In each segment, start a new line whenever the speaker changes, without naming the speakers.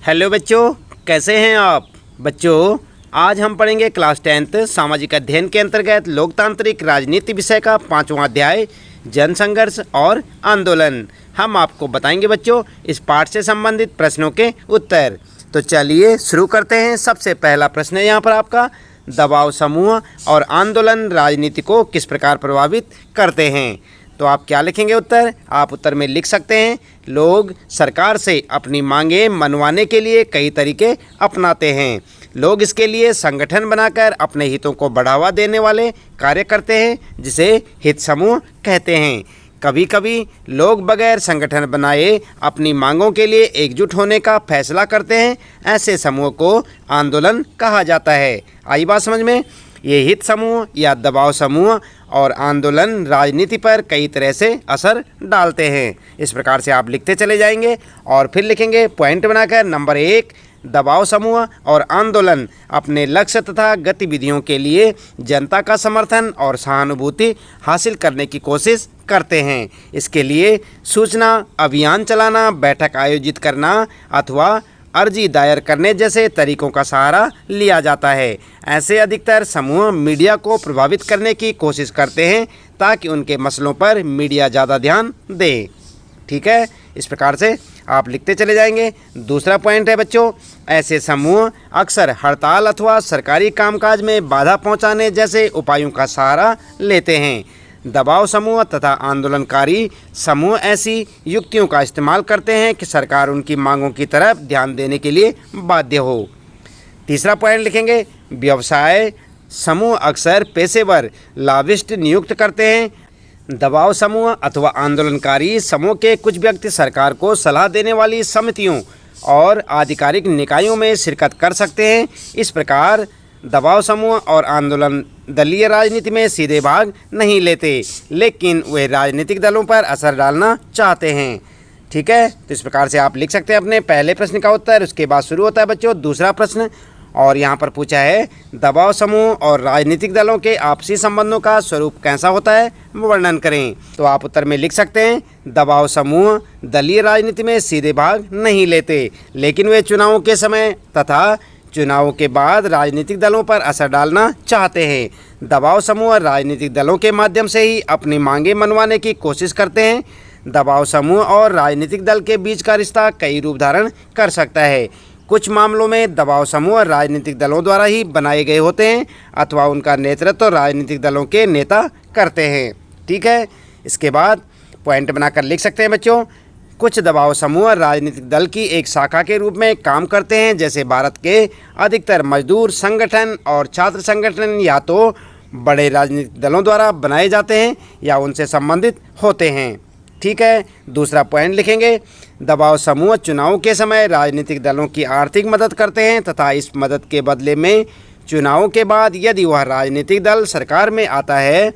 Hello बच्चों, कैसे हैं आप। बच्चों, आज हम पढ़ेंगे क्लास 10th सामाजिक अध्ययन के अंतर्गत लोकतांत्रिक राजनीति विषय का 5वां अध्याय जन संघर्ष और आंदोलन। हम आपको बताएंगे बच्चों इस पाठ से संबंधित प्रश्नों के उत्तर। तो चलिए शुरू करते हैं। सबसे पहला प्रश्न है यहाँ पर आपका, दबाव समूह और आंदोलन राजनीति को किस प्रकार प्रभावित करते हैं। तो आप क्या लिखेंगे उत्तर। आप उत्तर में लिख सकते हैं, लोग सरकार से अपनी मांगें मनवाने के लिए कई तरीके अपनाते हैं। लोग इसके लिए संगठन बनाकर अपने हितों को बढ़ावा देने वाले कार्य करते हैं, जिसे हित समूह कहते हैं। कभी कभी लोग बगैर संगठन बनाए अपनी मांगों के लिए एकजुट होने का फैसला करते हैं। ऐसे समूह को आंदोलन कहा जाता है। आई बात समझ में। ये हित समूह या दबाव समूह और आंदोलन राजनीति पर कई तरह से असर डालते हैं। इस प्रकार से आप लिखते चले जाएंगे और फिर लिखेंगे पॉइंट बनाकर। नंबर 1, दबाव समूह और आंदोलन अपने लक्ष्य तथा गतिविधियों के लिए जनता का समर्थन और सहानुभूति हासिल करने की कोशिश करते हैं। इसके लिए सूचना अभियान चलाना, बैठक आयोजित करना अथवा अर्जी दायर करने जैसे तरीकों का सहारा लिया जाता है। ऐसे अधिकतर समूह मीडिया को प्रभावित करने की कोशिश करते हैं ताकि उनके मसलों पर मीडिया ज़्यादा ध्यान दे। ठीक है, इस प्रकार से आप लिखते चले जाएंगे। दूसरा पॉइंट है बच्चों, ऐसे समूह अक्सर हड़ताल अथवा सरकारी कामकाज में बाधा पहुंचाने जैसे उपायों का सहारा लेते हैं। दबाव समूह तथा आंदोलनकारी समूह ऐसी युक्तियों का इस्तेमाल करते हैं कि सरकार उनकी मांगों की तरफ ध्यान देने के लिए बाध्य हो। तीसरा पॉइंट लिखेंगे, व्यवसाय समूह अक्सर पेशेवर लाभिस्ट नियुक्त करते हैं। दबाव समूह अथवा आंदोलनकारी समूह के कुछ व्यक्ति सरकार को सलाह देने वाली समितियों और आधिकारिक निकायों में शिरकत कर सकते हैं। इस प्रकार दबाव समूह और आंदोलन दलीय राजनीति में सीधे भाग नहीं लेते, लेकिन वे राजनीतिक दलों पर असर डालना चाहते हैं। ठीक है, तो इस प्रकार से आप लिख सकते हैं अपने पहले प्रश्न का उत्तर। उसके बाद शुरू होता है बच्चों दूसरा प्रश्न, और यहाँ पर पूछा है दबाव समूह और राजनीतिक दलों के आपसी संबंधों का स्वरूप कैसा होता है, वर्णन करें। तो आप उत्तर में लिख सकते हैं, दबाव समूह दलीय राजनीति में सीधे भाग नहीं लेते, लेकिन वे चुनावों के समय तथा चुनावों के बाद राजनीतिक दलों पर असर डालना चाहते हैं। दबाव समूह राजनीतिक दलों के माध्यम से ही अपनी मांगें मनवाने की कोशिश करते हैं। दबाव समूह और राजनीतिक दल के बीच का रिश्ता कई रूप धारण कर सकता है। कुछ मामलों में दबाव समूह राजनीतिक दलों द्वारा ही बनाए गए होते हैं अथवा उनका नेतृत्व राजनीतिक दलों के नेता करते हैं। ठीक है, इसके बाद पॉइंट बनाकर लिख सकते हैं बच्चों, कुछ दबाव समूह राजनीतिक दल की एक शाखा के रूप में काम करते हैं। जैसे भारत के अधिकतर मजदूर संगठन और छात्र संगठन या तो बड़े राजनीतिक दलों द्वारा बनाए जाते हैं या उनसे संबंधित होते हैं। ठीक है, दूसरा पॉइंट लिखेंगे, दबाव समूह चुनाव के समय राजनीतिक दलों की आर्थिक मदद करते हैं तथा इस मदद के बदले में चुनाव के बाद यदि वह राजनीतिक दल सरकार में आता है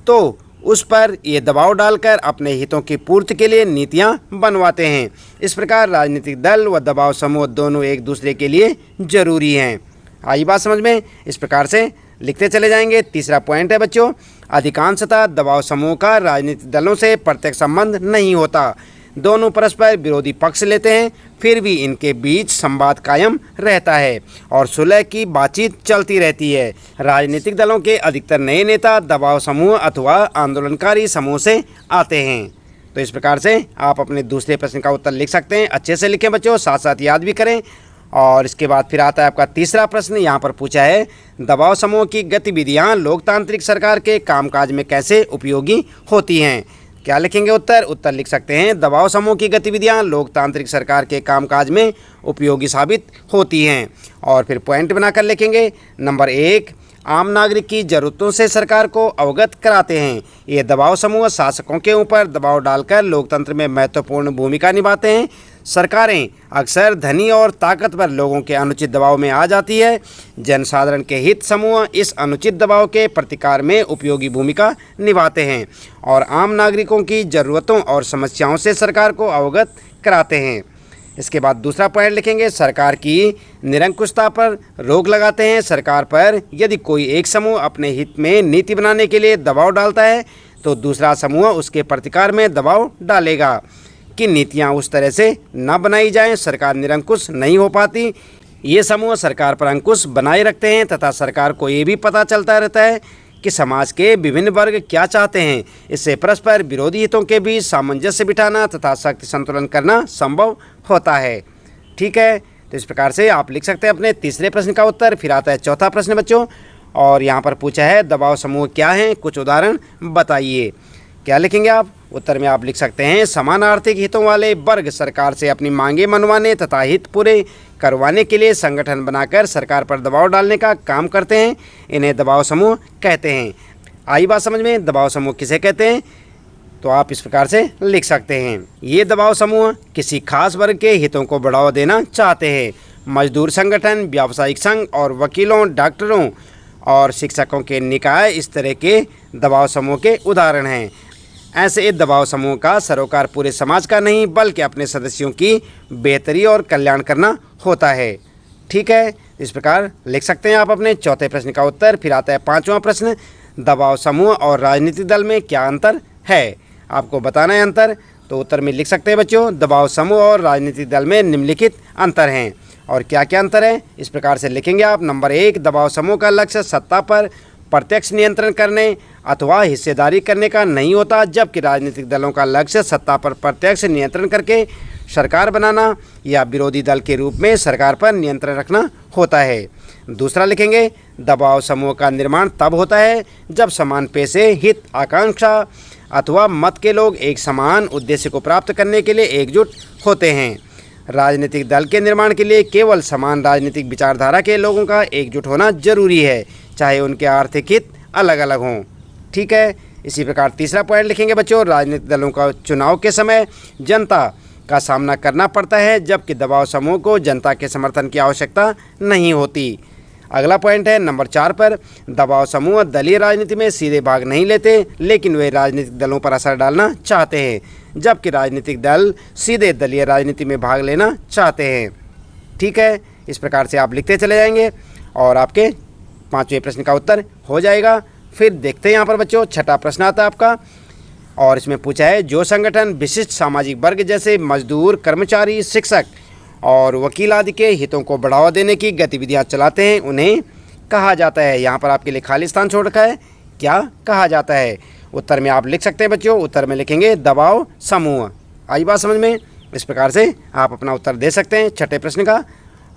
तो उस पर ये दबाव डालकर अपने हितों की पूर्ति के लिए नीतियां बनवाते हैं। इस प्रकार राजनीतिक दल व दबाव समूह दोनों एक दूसरे के लिए जरूरी हैं। आई बात समझ में। इस प्रकार से लिखते चले जाएंगे। तीसरा पॉइंट है बच्चों, अधिकांशतः दबाव समूह का राजनीतिक दलों से प्रत्यक्ष संबंध नहीं होता। दोनों परस्पर विरोधी पक्ष लेते हैं, फिर भी इनके बीच संवाद कायम रहता है और सुलह की बातचीत चलती रहती है। राजनीतिक दलों के अधिकतर नए नेता दबाव समूह अथवा आंदोलनकारी समूह से आते हैं। तो इस प्रकार से आप अपने दूसरे प्रश्न का उत्तर लिख सकते हैं। अच्छे से लिखें बच्चों, साथ साथ याद भी करें। और इसके बाद फिर आता है आपका तीसरा प्रश्न। यहाँ पर पूछा है, दबाव समूह की गतिविधियाँ लोकतांत्रिक सरकार के कामकाज में कैसे उपयोगी होती हैं। क्या लिखेंगे उत्तर। उत्तर लिख सकते हैं, दबाव समूह की गतिविधियां लोकतांत्रिक सरकार के कामकाज में उपयोगी साबित होती हैं। और फिर पॉइंट बनाकर लिखेंगे। नंबर 1, आम नागरिक की ज़रूरतों से सरकार को अवगत कराते हैं। ये दबाव समूह शासकों के ऊपर दबाव डालकर लोकतंत्र में महत्वपूर्ण भूमिका निभाते हैं। सरकारें अक्सर धनी और ताकतवर लोगों के अनुचित दबाव में आ जाती है। जनसाधारण के हित समूह इस अनुचित दबाव के प्रतिकार में उपयोगी भूमिका निभाते हैं और आम नागरिकों की ज़रूरतों और समस्याओं से सरकार को अवगत कराते हैं। इसके बाद दूसरा पॉइंट लिखेंगे, सरकार की निरंकुशता पर रोक लगाते हैं। सरकार पर यदि कोई एक समूह अपने हित में नीति बनाने के लिए दबाव डालता है तो दूसरा समूह उसके प्रतिकार में दबाव डालेगा। कि नीतियां उस तरह से न बनाई जाएं, सरकार निरंकुश नहीं हो पाती। ये समूह सरकार पर अंकुश बनाए रखते हैं तथा सरकार को ये भी पता चलता रहता है कि समाज के विभिन्न वर्ग क्या चाहते हैं। इससे परस्पर विरोधी हितों के बीच सामंजस्य बिठाना तथा शक्ति संतुलन करना संभव होता है। ठीक है, तो इस प्रकार से आप लिख सकते हैं अपने तीसरे प्रश्न का उत्तर। फिर आता है चौथा प्रश्न बच्चों, और यहाँ पर पूछा है दबाव समूह क्या हैं, कुछ उदाहरण बताइए। क्या लिखेंगे आप? उत्तर में आप लिख सकते हैं समान आर्थिक हितों वाले वर्ग सरकार से अपनी मांगे मनवाने तथा हित पूरे करवाने के लिए संगठन बनाकर सरकार पर दबाव डालने का काम करते हैं, इन्हें दबाव समूह कहते हैं। आई बात समझ में? दबाव समूह किसे कहते हैं? तो आप इस प्रकार से लिख सकते हैं, ये दबाव समूह किसी खास वर्ग के हितों को बढ़ावा देना चाहते हैं। मजदूर संगठन, व्यावसायिक संघ और वकीलों, डॉक्टरों और शिक्षकों के निकाय इस तरह के दबाव समूह के उदाहरण हैं। ऐसे दबाव समूह का सरोकार पूरे समाज का नहीं बल्कि अपने सदस्यों की बेहतरी और कल्याण करना होता है। ठीक है, इस प्रकार लिख सकते हैं आप अपने चौथे प्रश्न का उत्तर। फिर आता है पांचवा प्रश्न, दबाव समूह और राजनीतिक दल में क्या अंतर है? आपको बताना है अंतर। तो उत्तर में लिख सकते हैं बच्चों, दबाव समूह और राजनीतिक दल में निम्नलिखित अंतर हैं। और क्या क्या अंतर है इस प्रकार से लिखेंगे आप। नंबर 1, दबाव समूह का लक्ष्य सत्ता पर प्रत्यक्ष नियंत्रण करने अथवा हिस्सेदारी करने का नहीं होता, जबकि राजनीतिक दलों का लक्ष्य सत्ता पर प्रत्यक्ष नियंत्रण करके सरकार बनाना या विरोधी दल के रूप में सरकार पर नियंत्रण रखना होता है। दूसरा लिखेंगे, दबाव समूह का निर्माण तब होता है जब समान पेशे, हित, आकांक्षा अथवा मत के लोग एक समान उद्देश्य को प्राप्त करने के लिए एकजुट होते हैं। राजनीतिक दल के निर्माण के लिए केवल समान राजनीतिक विचारधारा के लोगों का एकजुट होना जरूरी है, चाहे उनके आर्थिक हित अलग अलग हों। ठीक है, इसी प्रकार तीसरा पॉइंट लिखेंगे बच्चों, राजनीतिक दलों का चुनाव के समय जनता का सामना करना पड़ता है, जबकि दबाव समूह को जनता के समर्थन की आवश्यकता नहीं होती। अगला पॉइंट है नंबर 4 पर, दबाव समूह दलीय राजनीति में सीधे भाग नहीं लेते, लेकिन वे राजनीतिक दलों पर असर डालना चाहते हैं, जबकि राजनीतिक दल सीधे दलीय राजनीति में भाग लेना चाहते हैं। ठीक है, इस प्रकार से आप लिखते चले जाएंगे और आपके पांचवें प्रश्न का उत्तर हो जाएगा। फिर देखते हैं यहाँ पर बच्चों, छठा प्रश्न आता है आपका, और इसमें पूछा है जो संगठन विशिष्ट सामाजिक वर्ग जैसे मजदूर, कर्मचारी, शिक्षक और वकील आदि के हितों को बढ़ावा देने की गतिविधियां चलाते हैं उन्हें कहा जाता है। यहाँ पर आपके लिए खाली स्थान छोड़ रखा है, क्या कहा जाता है? उत्तर में आप लिख सकते हैं बच्चों, उत्तर में लिखेंगे दबाव समूह। आई बात समझ में? इस प्रकार से आप अपना उत्तर दे सकते हैं छठे प्रश्न का।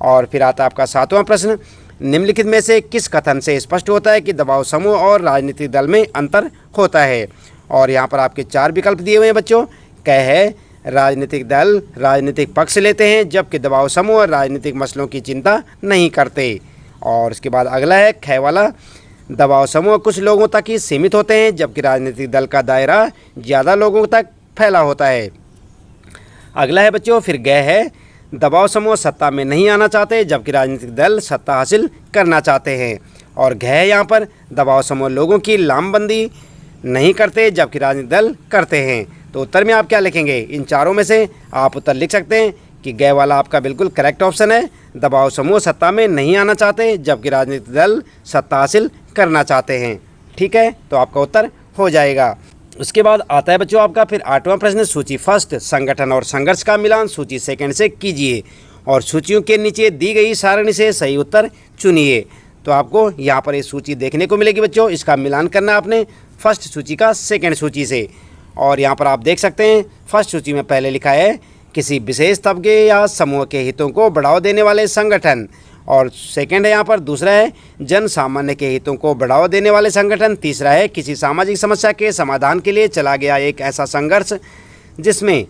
और फिर आता है आपका सातवां प्रश्न, निम्नलिखित में से किस कथन से स्पष्ट होता है कि दबाव समूह और राजनीतिक दल में अंतर होता है? और यहाँ पर आपके 4 विकल्प दिए हुए हैं बच्चों। क है, राजनीतिक दल राजनीतिक पक्ष लेते हैं जबकि दबाव समूह राजनीतिक मसलों की चिंता नहीं करते। और उसके बाद अगला है ख वाला, दबाव समूह कुछ लोगों तक ही सीमित होते हैं जबकि राजनीतिक दल का दायरा ज़्यादा लोगों तक फैला होता है। अगला है बच्चों फिर ग है, दबाव समूह सत्ता में नहीं आना चाहते जबकि राजनीतिक दल सत्ता हासिल करना चाहते हैं। और घ है यहाँ पर, दबाव समूह लोगों की लामबंदी नहीं करते जबकि राजनीतिक दल करते हैं। तो उत्तर में आप क्या लिखेंगे? इन चारों में से आप उत्तर लिख सकते हैं कि ग वाला आपका बिल्कुल करेक्ट ऑप्शन है, दबाव समूह सत्ता में नहीं आना चाहते जबकि राजनीतिक दल सत्ता हासिल करना चाहते हैं। ठीक है, तो आपका उत्तर हो जाएगा। उसके बाद आता है बच्चों आपका फिर 8वां प्रश्न, सूची फर्स्ट, संगठन और संघर्ष का मिलान सूची सेकंड से कीजिए और सूचियों के नीचे दी गई सारणी से सही उत्तर चुनिए। तो आपको यहाँ पर ये सूची देखने को मिलेगी बच्चों, इसका मिलान करना आपने फर्स्ट सूची का सेकंड सूची से। और यहाँ पर आप देख सकते हैं फर्स्ट सूची में पहले लिखा है किसी विशेष तबके या समूह के हितों को बढ़ावा देने वाले संगठन, और सेकंड है यहाँ पर दूसरा है जन सामान्य के हितों को बढ़ावा देने वाले संगठन, तीसरा है किसी सामाजिक समस्या के समाधान के लिए चला गया एक ऐसा संघर्ष जिसमें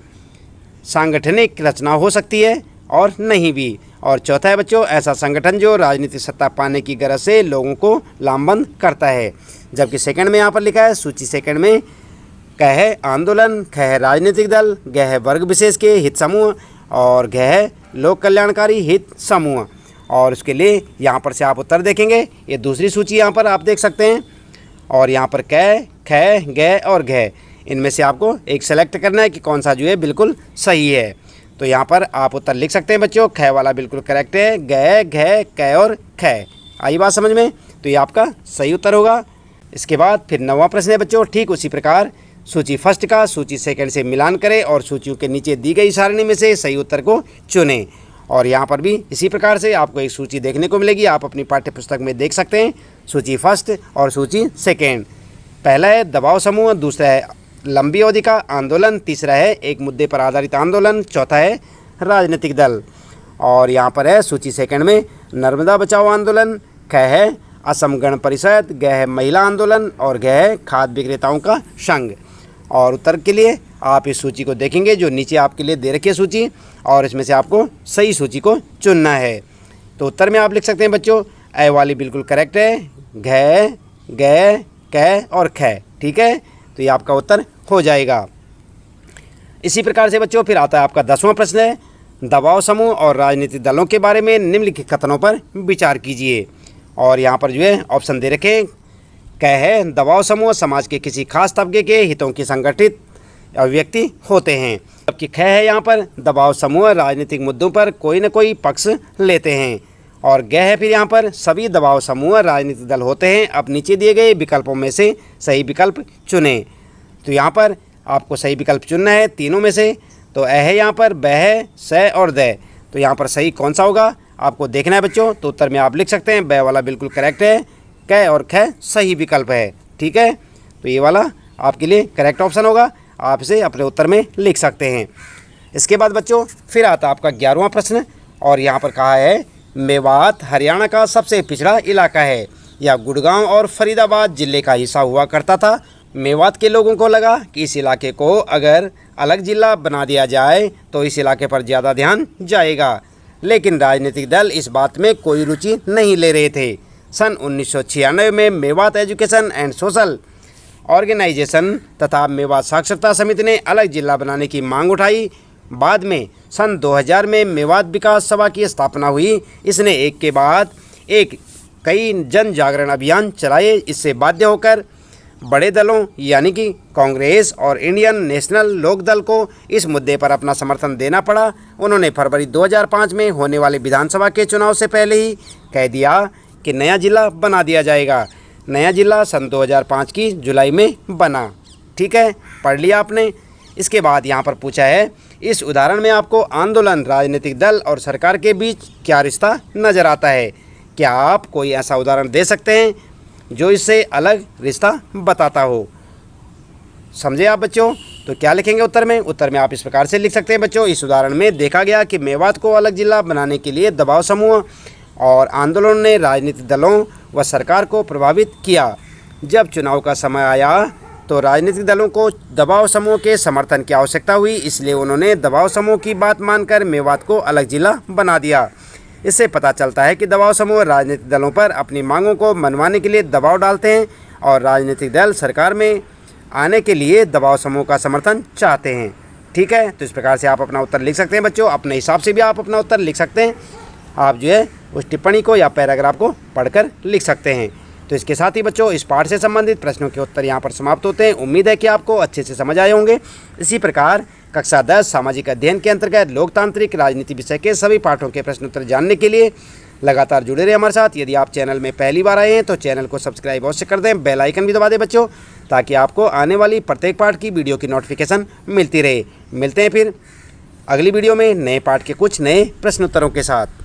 सांगठनिक रचना हो सकती है और नहीं भी, और चौथा है बच्चों ऐसा संगठन जो राजनीतिक सत्ता पाने की गरज से लोगों को लामबंद करता है। जबकि सेकंड में यहाँ पर लिखा है सूची सेकंड में क है आंदोलन, ख है राजनीतिक दल, ग है वर्ग विशेष के हित समूह और घ है लोक कल्याणकारी हित समूह। और उसके लिए यहाँ पर से आप उत्तर देखेंगे, ये दूसरी सूची यहाँ पर आप देख सकते हैं। और यहाँ पर क, ख, ग और घ, इनमें से आपको एक सेलेक्ट करना है कि कौन सा जो है बिल्कुल सही है। तो यहाँ पर आप उत्तर लिख सकते हैं बच्चों, ख वाला बिल्कुल करेक्ट है, ग, घ, क और ख। आई बात समझ में? तो ये आपका सही उत्तर होगा। इसके बाद फिर 9वां प्रश्न है बच्चों, ठीक उसी प्रकार सूची फर्स्ट का सूची सेकंड से मिलान करें और सूचियों के नीचे दी गई सारणी में से सही उत्तर को चुनें। और यहाँ पर भी इसी प्रकार से आपको एक सूची देखने को मिलेगी, आप अपनी पाठ्य पुस्तक में देख सकते हैं। सूची फर्स्ट और सूची सेकेंड। पहला है दबाव समूह, दूसरा है लंबी अवधि का आंदोलन, तीसरा है एक मुद्दे पर आधारित आंदोलन, चौथा है राजनीतिक दल। और यहाँ पर है सूची सेकंड में नर्मदा बचाओ आंदोलन, ख है असम गण परिषद, ग है महिला आंदोलन और घ है खाद्य विक्रेताओं का संघ। और उत्तर के लिए आप इस सूची को देखेंगे जो नीचे आपके लिए दे रखी है सूची, और इसमें से आपको सही सूची को चुनना है। तो उत्तर में आप लिख सकते हैं बच्चों, ए वाली बिल्कुल करेक्ट है, घ, ग, क और ख। ठीक है, तो ये आपका उत्तर हो जाएगा। इसी प्रकार से बच्चों फिर आता है आपका 10वां प्रश्न है, दबाव समूह और राजनीतिक दलों के बारे में निम्नलिखित कथनों पर विचार कीजिए। और यहाँ पर जो है ऑप्शन दे रखे, क है दबाव समूह समाज के किसी खास तबके के हितों की संगठित अभिव्यक्ति होते हैं, जबकि ख है यहाँ पर दबाव समूह राजनीतिक मुद्दों पर कोई न कोई पक्ष लेते हैं। और ग है फिर यहाँ पर सभी दबाव समूह राजनीतिक दल होते हैं। अब नीचे दिए गए विकल्पों में से सही विकल्प चुनें। तो यहाँ पर आपको सही विकल्प चुनना है तीनों में से। तो अ है यहाँ पर, ब है, स और द। तो यहाँ पर सही कौन सा होगा आपको देखना है बच्चों। तो उत्तर में आप लिख सकते हैं ब वाला बिल्कुल करेक्ट है, क और ख सही विकल्प है। ठीक है, तो ये वाला आपके लिए करेक्ट ऑप्शन होगा, आप इसे अपने उत्तर में लिख सकते हैं। इसके बाद बच्चों फिर आता आपका 11वां प्रश्न, और यहाँ पर कहा है मेवात हरियाणा का सबसे पिछड़ा इलाका है। यह गुड़गांव और फरीदाबाद जिले का हिस्सा हुआ करता था। मेवात के लोगों को लगा कि इस इलाके को अगर अलग जिला बना दिया जाए तो इस इलाके पर ज़्यादा ध्यान जाएगा, लेकिन राजनीतिक दल इस बात में कोई रुचि नहीं ले रहे थे। सन 1996 में Mewat education and social organisation तथा मेवात साक्षरता समिति ने अलग जिला बनाने की मांग उठाई। बाद में सन 2000 में मेवात विकास सभा की स्थापना हुई। इसने एक के बाद एक कई जन जागरण अभियान चलाए। इससे बाध्य होकर बड़े दलों यानी कि कांग्रेस और इंडियन नेशनल लोक दल को इस मुद्दे पर अपना समर्थन देना पड़ा। उन्होंने फरवरी 2005 में होने वाले विधानसभा के चुनाव से पहले ही कह दिया कि नया जिला बना दिया जाएगा। नया जिला सन 2005 की जुलाई में बना। ठीक है, पढ़ लिया आपने। इसके बाद यहाँ पर पूछा है, इस उदाहरण में आपको आंदोलन, राजनीतिक दल और सरकार के बीच क्या रिश्ता नज़र आता है? क्या आप कोई ऐसा उदाहरण दे सकते हैं जो इससे अलग रिश्ता बताता हो? समझे आप बच्चों? तो क्या लिखेंगे उत्तर में? उत्तर में आप इस प्रकार से लिख सकते हैं बच्चों, इस उदाहरण में देखा गया कि मेवात को अलग जिला बनाने के लिए दबाव समूह और आंदोलन ने राजनीतिक दलों व सरकार को प्रभावित किया। जब चुनाव का समय आया तो राजनीतिक दलों को दबाव समूह के समर्थन की आवश्यकता हुई, इसलिए उन्होंने दबाव समूह की बात मानकर मेवात को अलग जिला बना दिया। इससे पता चलता है कि दबाव समूह राजनीतिक दलों पर अपनी मांगों को मनवाने के लिए दबाव डालते हैं और राजनीतिक दल सरकार में आने के लिए दबाव समूह का समर्थन चाहते हैं। ठीक है, तो इस प्रकार से आप अपना उत्तर लिख सकते हैं बच्चों। अपने हिसाब से भी आप अपना उत्तर लिख सकते हैं। आप जो है उस टिप्पणी को या पैराग्राफ को पढ़कर लिख सकते हैं। तो इसके साथ ही बच्चों इस पाठ से संबंधित प्रश्नों के उत्तर यहाँ पर समाप्त होते हैं। उम्मीद है कि आपको अच्छे से समझ आए होंगे। इसी प्रकार कक्षा 10 सामाजिक अध्ययन के अंतर्गत लोकतांत्रिक राजनीति विषय के सभी पाठों के प्रश्न उत्तर जानने के लिए लगातार जुड़े रहे हमारे साथ। यदि आप चैनल में पहली बार आए हैं तो चैनल को सब्सक्राइब अवश्य कर दें, बेल आइकन भी दबा दें बच्चों, ताकि आपको आने वाली प्रत्येक पाठ की वीडियो की नोटिफिकेशन मिलती रहे। मिलते हैं फिर अगली वीडियो में नए पाठ के कुछ नए प्रश्न उत्तरों के साथ।